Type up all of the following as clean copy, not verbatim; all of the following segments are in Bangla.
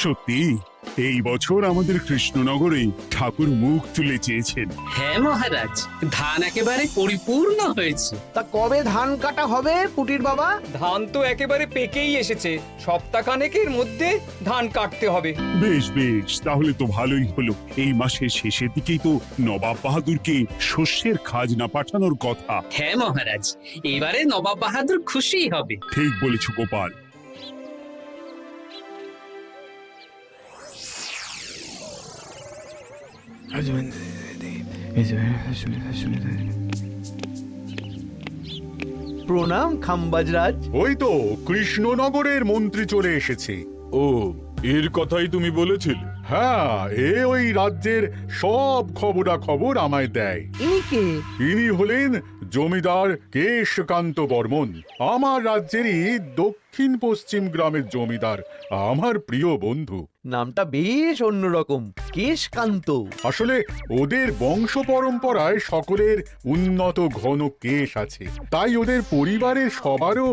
সত্যি এই বছর আমাদের কৃষ্ণনগরে ঠাকুর মুখ তুলে চেয়েছেন। হ্যাঁ মহারাজ, ধান একেবারে পরিপূর্ণ হয়েছে। তা কবে ধান কাটা হবে পুটির বাবা? ধান তো একেবারে পেকেই এসেছে, সপ্তাহখানেকের মধ্যে ধান কাটতে হবে। বেশ বেশ, তাহলে তো ভালোই হলো। এই মাসের শেষের দিকেই তো নবাব বাহাদুরকে শস্যের খাজনা পাঠানোর কথা। হ্যাঁ মহারাজ, এবারে নবাব বাহাদুর খুশি হবে। ঠিক বলেছ গোপাল। প্রণাম খাম্বাজরাজ। ওই তো কৃষ্ণনগরের মন্ত্রী চলে এসেছে। ও, এর কথাই তুমি বলেছিলে? হ্যাঁ, ওই রাজ্যের সব খবরাখবর আমায় দেয়। ইনি কে? ইনি হলেন জমিদার কেশকান্ত বর্মন, আমার রাজ্যেরই দক্ষিণ পশ্চিম গ্রামের জমিদার, আমার প্রিয় বন্ধু। নামটা বেশ অন্যরকম, কেশকান্ত। আসলে ওদের বংশ পরম্পরায় সকলের উন্নত ঘন কেশ আছে, তাই ওদের পরিবারের সবারও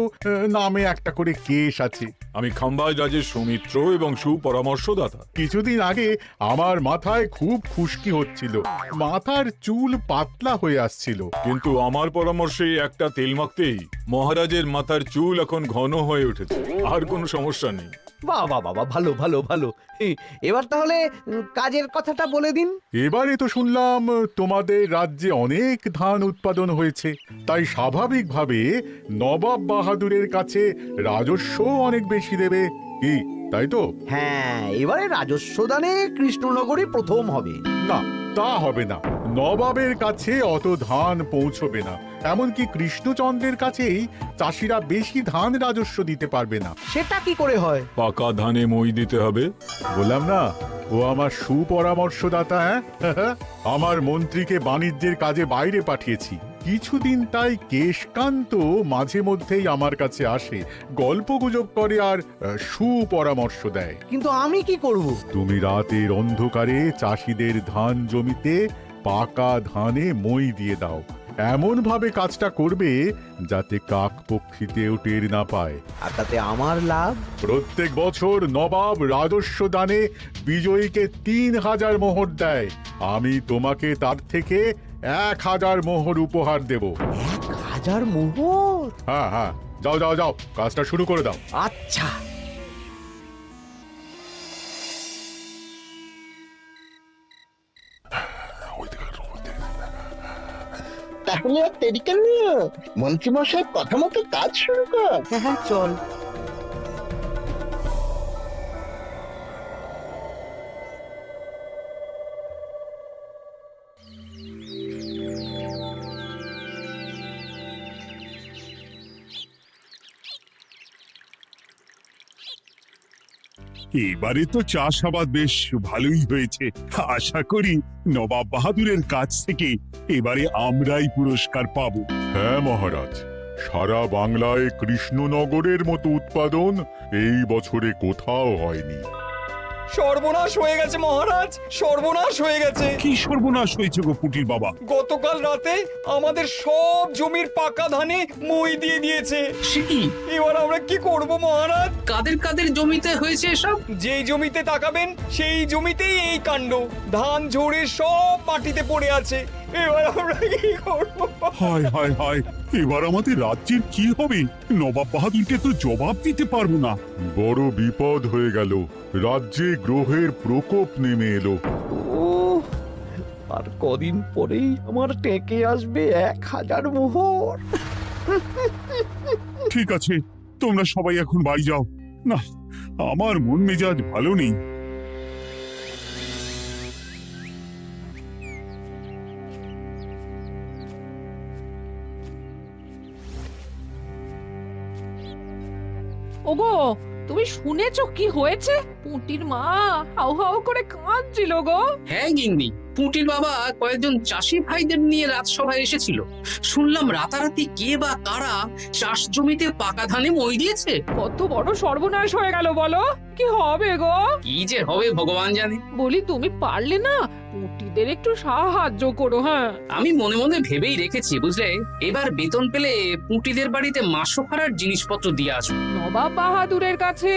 নামে একটা করে কেশ আছে। আমি খাম্বাজ রাজের সৌমিত্র এবং সুপরামর্শদাতা। কিছুদিন আগে আমার মাথায় খুব খুশকি হচ্ছিল, মাথার চুল পাতলা হয়ে আসছিল। কিন্তু আমার পরামর্শে একটা তেল মাখতেই মহারাজের মাথার চুল এখন ঘন হয়ে উঠেছে, আর কোনো সমস্যা নেই। বাবা বাবা, ভালো ভালো ভালো। এবার তাহলে কাজের কথাটা বলে দিন। এবারে তো শুনলাম তোমাদের রাজ্যে অনেক ধান উৎপাদন হয়েছে, তাই স্বাভাবিকভাবে নবাব বাহাদুরের কাছে রাজস্ব অনেক বেশি দেবে, কি তাই তো? হ্যাঁ, এবারে রাজস্ব দানে কৃষ্ণনগরই প্রথম হবে। না, তা হবে না। নবাবের কাছে অত ধান পৌঁছবে না, এমনকি কৃষ্ণচন্দ্রের কাছেই চাষিরা বেশি ধান রাজস্ব দিতে পারবে না। সেটা কি করে হয়? পাকা ধানে মই দিতে হবে। বললাম না, ও আমার সুপরামর্শদাতা। হ্যাঁ, আমার মন্ত্রীকে বাণিজ্যের কাজে বাইরে পাঠিয়েছি কিছুদিন, তাই কেশকান্ত মাঝে মধ্যেই আমার কাছে আসে, গল্পগুজব করে আর সুপরামর্শ দেয়। কিন্তু আমি কি করব? তুমি রাতের অন্ধকারে চাষিদের ধান জমিতে পাকা ধানে মই দিয়ে দাও, এমন ভাবে কাজটা করবে যাতে কাকপক্ষীতেও টের না পায়। আর তাতে আমার লাভ? প্রত্যেক বছর নবাব রাজস্ব দানে বিজয়ীকে 3000 মোহর দেয়, আমি তোমাকে তার থেকে 1000 মোহর উপহার দেব। 1000 মোহর? হ্যাঁ হ্যাঁ, যাও যাও যাও, কাজটা শুরু করে দাও। আচ্ছা। তাহলে আর দেরি কেন? মন্ত্রী মশাই কথা মতো কাজ শুরু কর। হ্যাঁ হ্যাঁ, চল। এবারে তো চাষাবাদ বেশ ভালোই হয়েছে। আশা করি নবাব বাহাদুরের কাছ থেকে এবারে আমরাই পুরস্কার পাবো। হ্যাঁ মহারাজ, সারা বাংলায় কৃষ্ণনগরের মতো উৎপাদন এই বছরে কোথাও হয়নি। সর্বনাশ হয়ে গেছে মহারাজ, সর্বনাশ হয়ে গেছে। কি সর্বনাশ হয়েছে গো পুটির বাবা? গতকাল রাতে আমাদের সব জমির পাকা ধানে মই দিয়ে দিয়েছে। সে কি? এবার আমরা কি করব মহারাজ? কাদের কাদের জমিতে হয়েছে এসব? যেই জমিতে তাকাবেন সেই জমিতেই এই কাণ্ড, ধান ঝরে সব মাটিতে পড়ে আছে। এবার আমরা কি করব? হায় হায় হায়, এবার আমাদের রাজ্যের কি হবে? নবাব বাহাদুরকে তো জবাব দিতে পারবো না। বড় বিপদ হয়ে গেল, রাজ্যে গ্রহের প্রকোপ নেমে এলো। ও, আর কদিন পরেই আমার টেকে আসবে 1000 মোহর। ঠিক আছে, তোমরা সবাই এখন বাড়ি যাও। না, আমার মন মেজাজ ভালো নেই। ওগো, তুমি শুনেছো কি হয়েছে? পুঁটির মা হাউ হাউ করে কাঁদছিল গো। হ্যাঁ গিন্নি, পুঁটির বাবা কয়েকজন চাষি ভাইদের নিয়ে রাজসভায় এসেছিল। শুনলাম রাতারাতি কে বা কারা চাষ জমিতে পাকা ধানে মই দিয়েছে। কত বড় সর্বনাশ হয়ে গেল বলো। কি হবে গো? কি যে হবে ভগবান জানে। বলি, তুমি পারলে না পুঁটিদের একটু সাহায্য করো। হ্যাঁ, আমি মনে মনে ভেবেই রেখেছি বুঝলে, এবার বেতন পেলে পুঁটিদের বাড়িতে মাসোহারার জিনিসপত্র দিয়ে আসবো। নবাব বাহাদুরের কাছে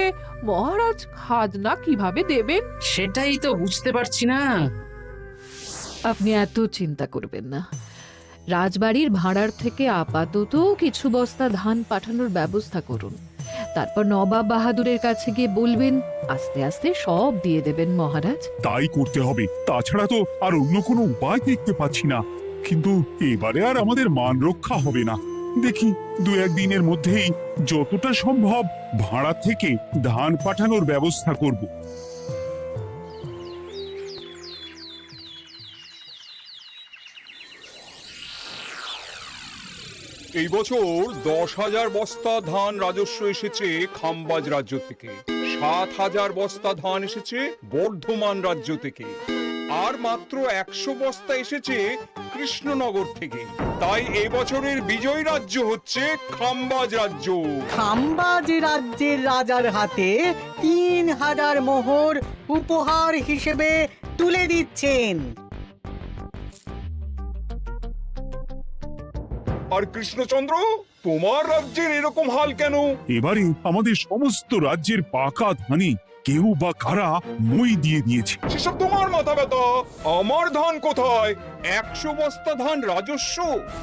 মহারাজ খাজনা কিভাবে দেবেন? সেটাই তো বুঝতে পারছি না। আপনি এত চিন্তা করবেন না। রাজবাড়ির ভাড়ার থেকে আপাতত কিছু বস্তা ধান পাঠানোর ব্যবস্থা করুন। তারপর নবাব বাহাদুরের কাছে গিয়ে বলবেন, আস্তে আস্তে সব দিয়ে দেবেন মহারাজ। তাই করতে হবে, তাছাড়া তো আর অন্য কোনো উপায় দেখতে পাচ্ছি না। কিন্তু এবারে আর আমাদের মান রক্ষা হবে না। দেখি 2-1 দিনের মধ্যেই যতটা সম্ভব ভাড়া থেকে ধান পাঠানোর ব্যবস্থা করব। এই বছর 10,000 বস্তা ধান রাজস্ব এসেছে খাম্বাজ রাজ্য থেকে, 7,000 বস্তা ধান এসেছে বর্ধমান রাজ্য থেকে, আর মাত্র 100 বস্তা এসেছে কৃষ্ণনগর থেকে। তাই এই বছরের বিজয়ী রাজ্য হচ্ছে খাম্বাজ রাজ্য। খাম্বাজ রাজ্যের রাজার হাতে 3,000 মোহর উপহার হিসেবে তুলে দিচ্ছেন। আর কৃষ্ণচন্দ্র, তোমার রাজ্যের এরকম হাল কেন? এবারে আমাদের সমস্ত রাজ্যের পাকা ধানে কেউ বা কারা মই দিয়ে দিয়েছে। সেসব তোমার মাথা ব্যথা। আমার ধান কোথায়? 100 বস্তা ধান রাজস্ব,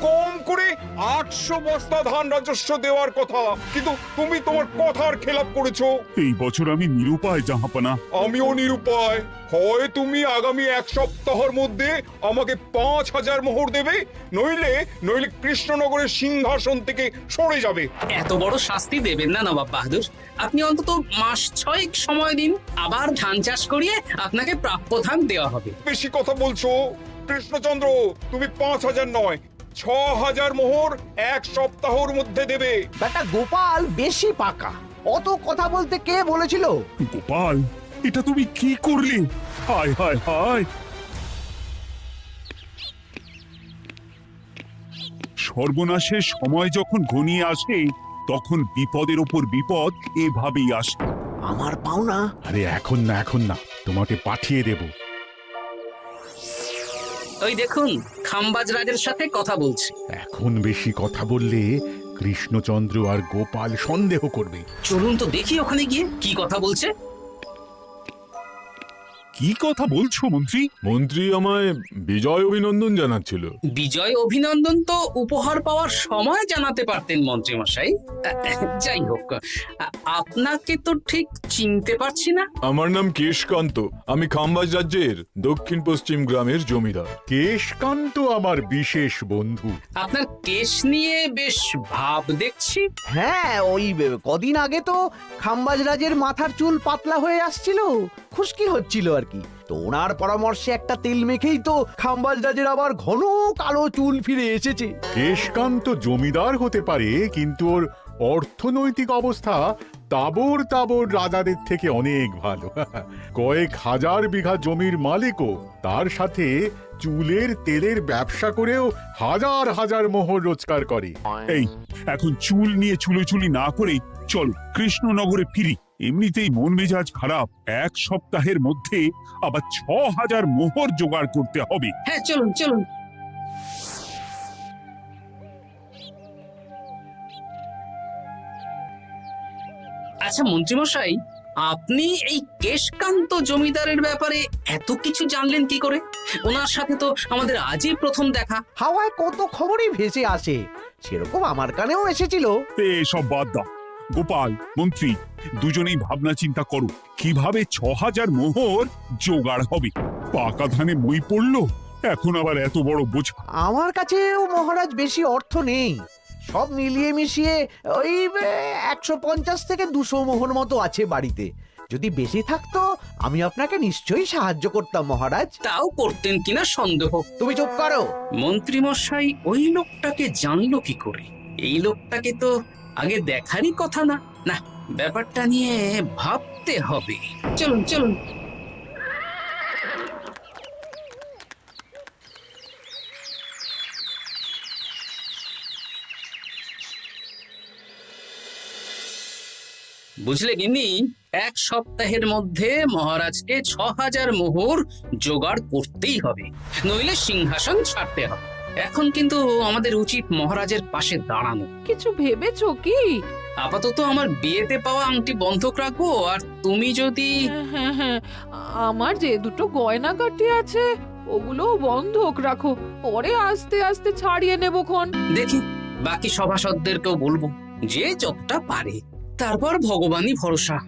কম করে 800 বস্তা ধান রাজস্ব দেওয়ার কথা, কিন্তু তুমি তোমার কথার খেলাপ করেছো। এই বছর আমি নিরুপায় জাহাপানা। আমিও নিরুপায়। হয় তুমি আগামী 1 সপ্তাহের মধ্যে আমাকে 5,000 মোহর দেবে, নইলে কৃষ্ণনগরের সিংহাসন থেকে সরে যাবে। এত বড় শাস্তি দেবেন না নবাব বাহাদুর। আপনি অন্তত মাস 6 সময় দিন, আবার ধান চাষ করিয়ে আপনাকে প্রাপ্য ধান দেওয়া হবে। বেশি কথা বলছো কৃষ্ণচন্দ্র। তুমি 5,000 নয়, 6,000 মোহর 1 সপ্তাহের মধ্যে দেবে। বেটা গোপাল বেশি পাকা, অত কথা বলতে কে বলেছিল? গোপাল, এটা তুমি কি করলে? হায় হায় হায়! সর্বনাশের সময় যখন ঘনিয়ে আসে, তখন বিপদের ওপর বিপদ এভাবেই আসে। আমার পাওনা। আরে এখন না, তোমাকে পাঠিয়ে দেব। ওই দেখুন, খাম্বাজ রাজের সাথে কথা বলছে। এখন বেশি কথা বললে কৃষ্ণচন্দ্র আর গোপাল সন্দেহ করবে। চলুন তো দেখি ওখানে গিয়ে কি কথা বলছে। কি কথা বলছো মন্ত্রী? মন্ত্রী আমায় বিজয় অভিনন্দন জানাচ্ছিল। বিজয় অভিনন্দন তো উপহার পাওয়ার সময় জানাতে পারতেন মন্ত্রী মশাই। যাই হোক, আপনাকে তো ঠিক চিনতে পারছি না। আমার নাম কেশকান্ত, আমি খাম্বাজ রাজ্যের দক্ষিণ পশ্চিম গ্রামের জমিদার। কেশকান্ত আমার বিশেষ বন্ধু। আপনার কেশ নিয়ে বেশ ভাব দেখছি। হ্যাঁ, ওই কদিন আগে তো খাম্বাজ রাজের মাথার চুল পাতলা হয়ে আসছিল, খুশকি হচ্ছিল আর কি। তো ওনার পরামর্শে একটা তেল মেখেই তো খাম্বাজ রাজের আবার ঘন কালো চুল ফিরে এসেছে। কেশকান্ত জমিদার হতে পারে, কিন্তু ওর অর্থনৈতিক অবস্থা তাবর রাজাদের থেকে অনেক ভালো। কয়েক হাজার বিঘা জমির মালিকও, তার সাথে চুলের তেলের ব্যবসা করেও হাজার হাজার মোহর রোজগার করে। এই, এখন চুল নিয়ে চুলোচুলি না করে চলো কৃষ্ণনগরে ফিরি। এমনিতেই মন মেজাজ খারাপ, 1 সপ্তাহের মধ্যে আবার 6,000 মোহর জোগাড় করতে হবে। হ্যাঁ, চলুন চলুন। আচ্ছা মন্ত্রীমশাই, আপনি এই কেশকান্ত জমিদারের ব্যাপারে এত কিছু জানলেন কি করে? ওনার সাথে তো আমাদের আজই প্রথম দেখা। হাওয়ায় কত খবরই ভেসে আসে, সেরকম আমার কানেও এসেছিল। এসব বাদ দাও। গোপাল, মন্ত্রী, দুজনেই ভাবনা চিন্তা করো কিভাবে 6,000 মোহর জোগাড় হবে। পাকা ধানে মই পড়লো, এখন আবার এত বড় বোঝা। আমার কাছেও মহারাজ বেশি অর্থ নেই, সব মিলিয়ে মিশিয়ে ওই 150 থেকে 200 মোহর মতো আছে বাড়িতে। যদি বেশি থাকতো আমি আপনাকে নিশ্চয়ই সাহায্য করতাম মহারাজ। তাও করতেন কিনা সন্দেহ। তুমি চুপ করো। মন্ত্রীমশাই ওই লোকটাকে জানলো কি করে? এই লোকটাকে তো আগে দেখারই কথা না। না, ব্যাপারটা নিয়ে ভাবতে হবে। চলুন চলুন। বুঝলে গিন্নি, 1 সপ্তাহের মধ্যে মহারাজকে 6,000 মোহর জোগাড় করতেই হবে, নইলে সিংহাসন ছাড়তে হবে। এখন কিন্তু আমাদের উচিত মহারাজের পাশে দাঁড়ানো। কিছু ভেবেছো কি? আপাতত আমার বিয়েতে পাওয়া আংটি বন্ধক রাখবো, আর তুমি যদি হ্যাঁ হ্যাঁ, আমার যে দুটো গয়নাগাটি আছে ওগুলো বন্ধক রাখো, পরে আস্তে আস্তে ছাড়িয়ে নেবো খন। দেখি বাকি সভাসদদেরকেও বলবো, যে যতটা পারে, তারপর ভগবানই ভরসা।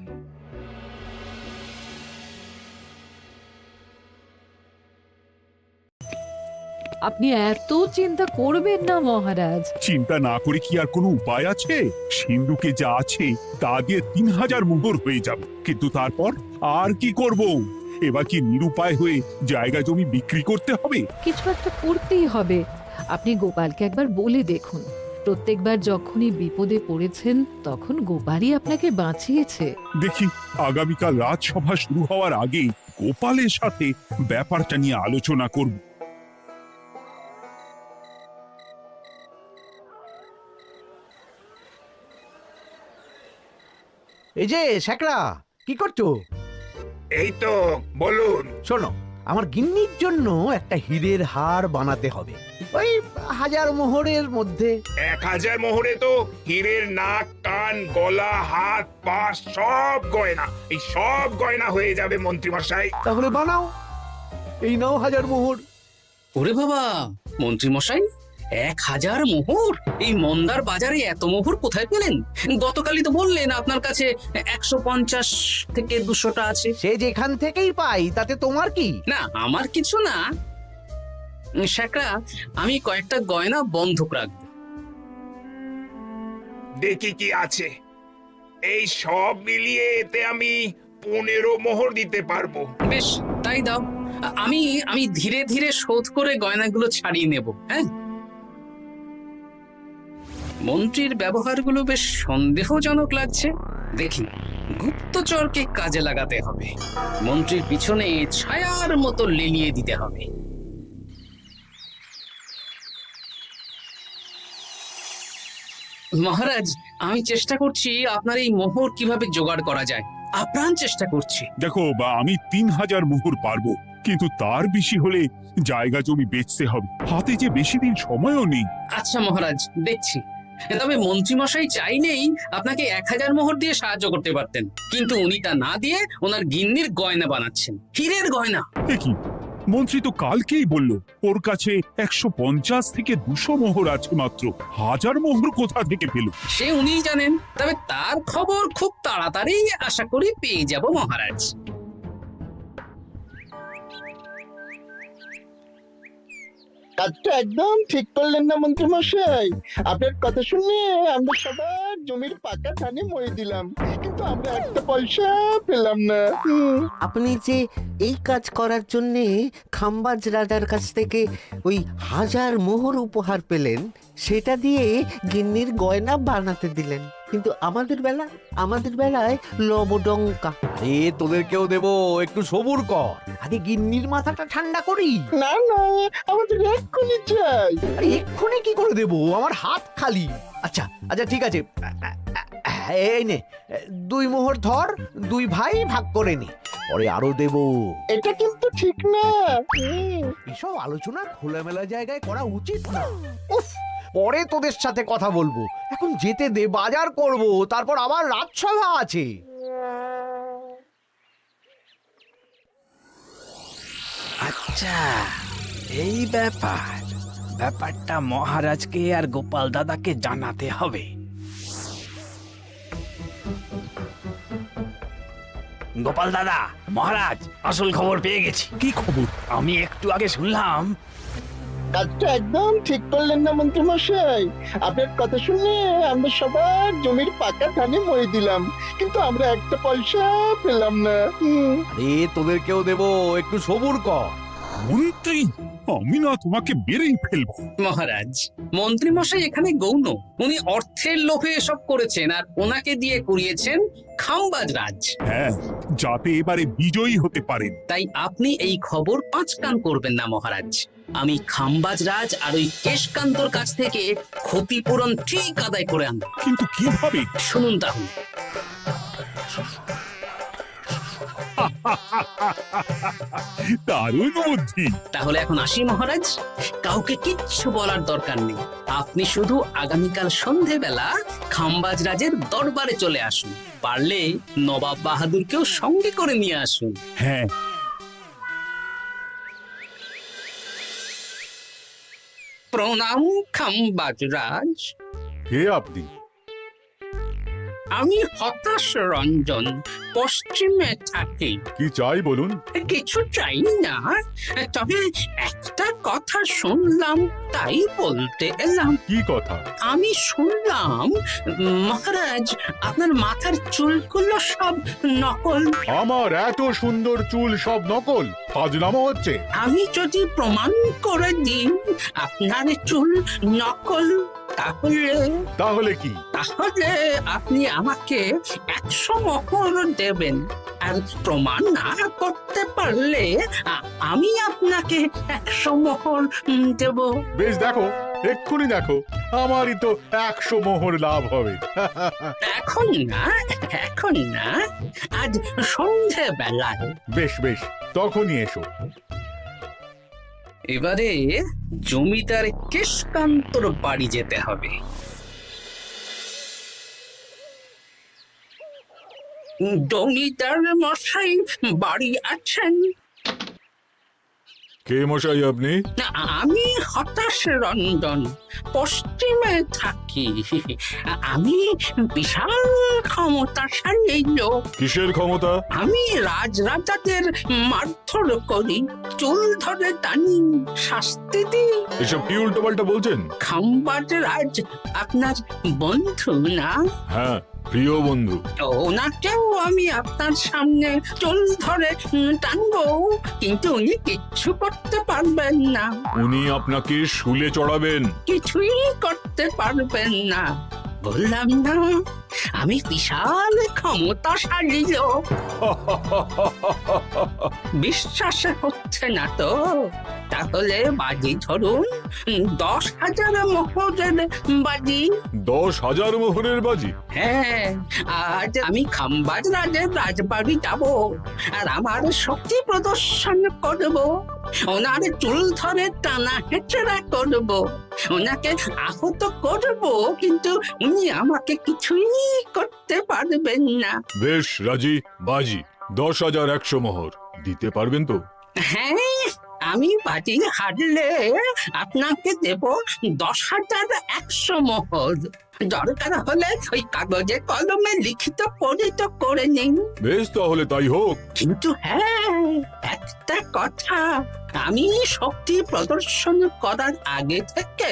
আপনি এত চিন্তা করবেন না মহারাজ। চিন্তা না করে কি আর কোনো উপায় আছে? সিন্ধুকে যা আছে তা দিয়ে 3000 মোহর হয়ে যাবে, কিন্তু তারপর আর কি করব? এবার কি নিরুপায় হয়ে জায়গা জমি বিক্রি করতে হবে? কিছু একটা করতেই হবে। আপনি গোপালকে একবার বলে দেখুন, প্রত্যেকবার যখনই বিপদে পড়েছেন তখন গোপালই আপনাকে বাঁচিয়েছে। দেখি আগামীকাল রাজসভা শুরু হওয়ার আগে গোপালের সাথে ব্যাপারটা নিয়ে আলোচনা করব। এই যে শ্যাকরা, কি করছো? এই তো, বলুন। শোনো, আমার গিন্নির জন্য একটা হীরের হার বানাতে হবে, ওই 1000 মোহরের মধ্যে। 1000 মোহরে তো হীরের নাক, কান, গলা, হাত, পা সব গয়না, এই সব গয়না হয়ে যাবে মন্ত্রী মশাই। তাহলে বানাও, এই নাও 1000 মোহর। ওরে বাবা, মন্ত্রী মশাই 1000 মোহর! এই মন্দার বাজারে এত মোহর কোথায় পেলেন? গতকালই তো বললেন আপনার কাছে 150 থেকে 200টা আছে। সে যেখান থেকেই পাই, তাতে তোমার কি? না, আমার কিছু না শ্যাকরা, আমি কয়েকটা গয়না বন্ধক রাখবো। দেখি কি আছে। এই সব মিলিয়ে এতে আমি 15 মোহর দিতে পারবো। বেশ, তাই দাও। আমি আমি ধীরে ধীরে শোধ করে গয়নাগুলো ছাড়িয়ে নেব। হ্যাঁ, মন্ত্রীর ব্যবহারগুলো বেশ সন্দেহজনক লাগছে। দেখি গুপ্তচরকে কাজে লাগাতে হবে, মন্ত্রীর পিছনে ছায়ার মতো লেলিয়ে দিতে হবে। মহারাজ, আমি চেষ্টা করছি আপনার এই মোহর কিভাবে জোগাড় করা যায়, আপ্রাণ চেষ্টা করছি। দেখো বা আমি 3000 মোহর পারবো, কিন্তু তার বেশি হলে জায়গা জমি বেচতে হবে, হাতে যে বেশি দিন সময়ও নেই। আচ্ছা মহারাজ, দেখছি। তবে মন্ত্রীমশাই চাইলেই আপনাকে 1000 মোহর দিয়ে সাহায্য করতে পারতেন, কিন্তু উনি তা না দিয়ে ওনার গিন্নির গয়না বানাচ্ছেন, হীরের গয়না। কি মন্ত্রী তো কালকেই বলল ওর কাছে 150 থেকে 200 মোহর আছে মাত্র, 1000 মোহর কোথা থেকে পেল? সে উনিই জানেন, তবে তার খবর খুব তাড়াতাড়ি আশা করি পেয়ে যাব মহারাজ। কাজটা একদম ঠিক করলেন না মন্ত্রী মশাই। আপনার কথা শুনে আমরা সবার জমির পাকা ধানে মই দিলাম, কিন্তু আমরা একটা পয়সা পেলাম না। আপনি যে এই কাজ করার জন্যে খাম্বাজ রাজার কাছ থেকে ওই 1000 মোহর উপহার পেলেন, সেটা দিয়ে গিন্নির গয়না বানাতে দিলেন, কিন্তু আমাদের বেলায় লবডঙ্কা। আরে তোদেরকেও দেবো, একটু সবুর কর, আগে গিন্নির মাথাটা ঠান্ডা করি। না না, আমাদের এক্ষুনি চাই। আরে এক্ষুনি কি করে দেবো, আমার হাত খালি। আচ্ছা আচ্ছা, ঠিক আছে, এই নে 2 মোহর ধর, 2 ভাই ভাগ করে নে, পরে আরো দেবো। এটা কিন্তু ঠিক না। এসব আলোচনা খোলামেলা জায়গায় করা উচিত না। উফ, পরে তোদের সাথে কথা বলবো, এখন যেতে দে, বাজার করব, তারপর আবার রাজসভা আছে। আচ্ছা, এই ব্যাপারটা মহারাজকে আর গোপাল দাদাকে জানাতে হবে। গোপাল দাদা, মহারাজ আসল খবর পেয়ে গেছি। কি খবর? আমি একটু আগে শুনলাম। কাজটা একদম ঠিক করলেন না মন্ত্রী মশাই। আপনার কথা শুনে আমরা সবার জমির পাকা ধানে মই দিলাম, কিন্তু আমরা একটা পয়সা পেলাম না। আরে তোদেরকেও দেবো, একটু সবুর কর। মন্ত্রী, আমি না তোমাকে বেরেই ফেলবো। মহারাজ, মন্ত্রী মশাই এখানে গৌণ, উনি অর্থের লোভে এসব করেছেন, আর ওনাকে দিয়ে করিয়েছেন খাম্বাজ রাজ। হ্যাঁ, যাতে এবারে বিজয়ী হতে পারেন। তাই আপনি এই খবর 5 কান করবেন না মহারাজ। আমি খাম্বাজ রাজ আর ওই কেশকান্তর কাছ থেকে ক্ষতিপূরণ ঠিক আদায় করে আনব। কিন্তু কিভাবে? শুনুন তাহলে। দারুণ বুদ্ধি। তাহলে এখন আসি মহারাজ, কাউকে কিচ্ছু বলার দরকার নেই। আপনি শুধু আগামীকাল সন্ধেবেলা খাম্বাজ রাজের দরবারে চলে আসুন, পারলে নবাব বাহাদুরকেও সঙ্গে করে নিয়ে আসুন। হ্যাঁ, প্রণাম খাম্বাজ রাজ, কে আপনি? আমি হতাশ রঞ্জন, পশ্চিমে থাকি। কি চাই বলুন? কিছু চাই না, তবে একটা কথা শুনলাম তাই বলতে এলাম। কি কথা? আমি শুনলাম মহারাজ আপনার মাথার চুলগুলো সব নকল। আমার এত সুন্দর চুল সব নকল? ফাজলামো হচ্ছে। আমি যদি প্রমাণ করে দিই আপনার চুল নকল, তাহলে কি? তাহলে আপনি আমাকে 100 মোহর দেবেন, আর প্রমাণ না করতে পারলে আমি আপনাকে 100 মোহর দেব। বেশ, দেখো, এক্ষুনি দেখো, আমারই তো 100 মোহর লাভ হবে। এখন না, এখন না, আজ সন্ধেবেলায়। বেশ বেশ, তখনই এসো। এবারে জমিদার কেশকান্তর বাড়ি যেতে হবে। জমিদার মশাই বাড়ি আছেন? কে মশাই আপনি? আমি হতাশ রঞ্জন, পশ্চিমে থাকি। আমি বিশাল ক্ষমতাশালী লোক। কিসের ক্ষমতা? আমি রাজরাজাদের মারধর করি, চুল ধরে টানি, শাস্তি দিই। এসব কি উল্টোপাল্টা বলছেন? খাম্বাজ রাজ আপনার বন্ধু না? হ্যাঁ, প্রিয় বন্ধু। ওনাকেও আমি আপনার সামনে চুল ধরে টানবো, কিন্তু উনি কিচ্ছু করতে পারবেন না। উনি আপনাকে শুলে চড়াবেন। কিছুই করতে পারবেন না, বললাম না আমি বিশাল ক্ষমতাশালী লোক। বিশ্বাস হচ্ছে না তো? তাহলে বাজি ধরুন, 10,000 মোহরের বাজি। 10,000 মোহরের বাজি? হ্যাঁ, আজ আমি খাম্বাজ রাজের রাজবাড়ি যাব, আর আমার শক্তি প্রদর্শন করব, ওনার চুল ধরে টানা হেঁচড়া করব, ওনাকে আহত করব, কিন্তু উনি আমাকে কিছুই করতে পারবেন না। বেশ রাজি, বাজি 10,100 মোহর দিতে পারবেন তো? হ্যাঁ, আমি বাজি হারলে আপনাকে দেব 10,100 মোহর। দরকার হলে ওই কাগজে কলমে লিখিত পরিত করে নিন। বেশ, তাহলে তাই হোক। কিন্তু হ্যাঁ, একটা কথা, আমি শক্তি প্রদর্শন করার আগে থেকে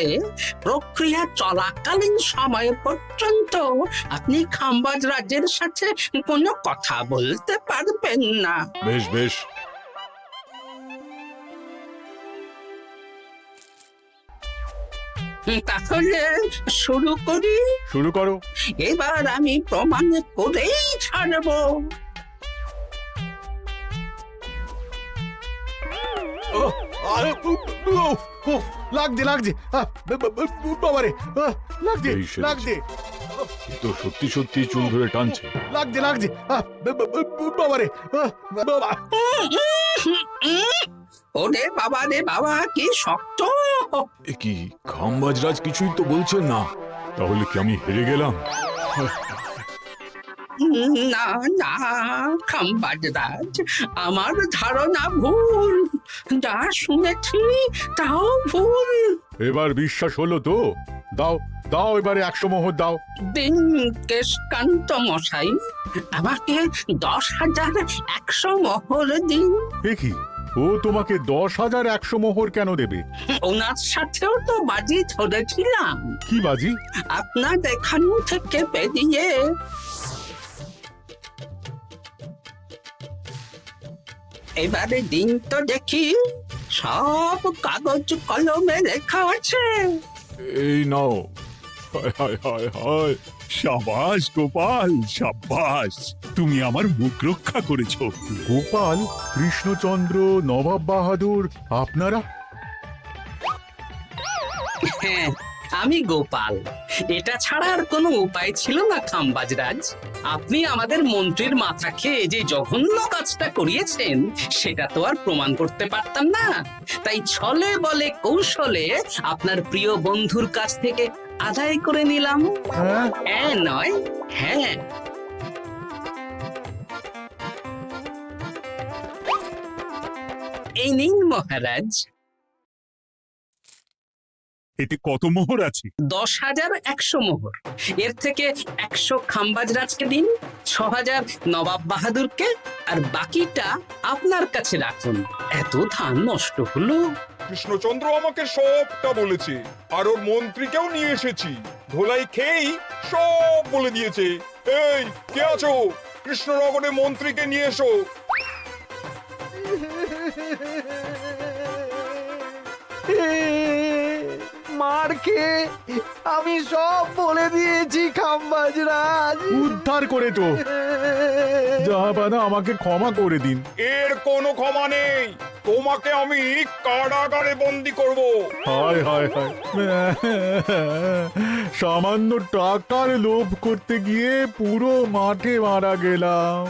প্রক্রিয়া চলাকালীন সময় পর্যন্ত আপনি খাম্বাজ রাজের সাথে কোনো কথা বলতে পারবেন না। বেশ বেশ। তাহলে শুরু করি। শুরু করো। এবার আমি প্রমাণ করেই ছাড়বো। লাগছে লাগছে, বাবারে, লাগছে এই সেরেছে। লাগছে, এ তো সত্যি সত্যি চুল ধরে টানছে। লাগছে লাগছে, বাবারে, বাবা। ওরে বাবা রে বাবা, কি শক্ত! এ কি, খাম্বাজ রাজ কিছুই তো বলছেন না, তাহলে কি আমি হেরে গেলাম? না না খাম্বাজ রাজ, আমার ধারণা ভুল, যা শুনেছি তাও ভুল। এবার বিশ্বাস হলো তো? দাও দাও, এবারে 100 মোহর দাও। দিন কেশকান্ত মশাই, আমাকে 10,100 মোহর দিন। এ কি, ও তোমাকে 10,100 মোহর কেন দেবে? ওনার সাথেও তো বাজি ধরেছিলাম। কি বাজি? আপনার এখান থেকে বেরিয়ে এবারে দিন তো দেখি, সব কাগজ কলমে লেখা আছে। এই নাও। হায় হায় হায় হায়। সাবাস গোপাল, সাবাস, তুমি আমার মুখ রক্ষা করেছো। গোপাল, কৃষ্ণচন্দ্র, নবাব বাহাদুর, আপনারা? হ্যাঁ, আমি গোপাল। এটা ছাড়া আর কোনো উপায় ছিল না খাম্বাজরাজ। আপনি আমাদের মন্ত্রীর মাথা খেয়ে যে জঘন্য কাজটা করিয়েছেন সেটা তো আর প্রমাণ করতে পারতাম না, তাই ছলে বলে কৌশলে আপনার প্রিয় বন্ধুর কাছ থেকে আদায় করে নিলাম। হ্যাঁ নয়, হ্যাঁ। এই নিন মহারাজ। এতে কত মোহর আছে? 10,100 মোহর। এর থেকে 100 খাম্বাজরাজকে দিন, 6,000 নবাব বাহাদুরকে, আর বাকিটা আপনার কাছে রাখুন। এত ধান নষ্ট হলো। কৃষ্ণচন্দ্র আমাকে সবটা বলেছে, আর ওর মন্ত্রীকেও নিয়ে এসেছি। ধোলাই খেয়েই সব বলে দিয়েছে। এই কে আছো? কৃষ্ণনগরে মন্ত্রীকে নিয়ে এসো। মার খেয়ে আমি সব বলে দিয়েছি খাম্বাজরাজ। উদ্ধার করে তো জাহাপানা, আমাকে ক্ষমা করে দিন। এর কোনো ক্ষমা নেই। তোমাকে আমি কারাগারে বন্দি করব। হায় হায় হায়, সামান্য টাকার লোভ করতে গিয়ে পুরো মাঠে মারা গেলাম।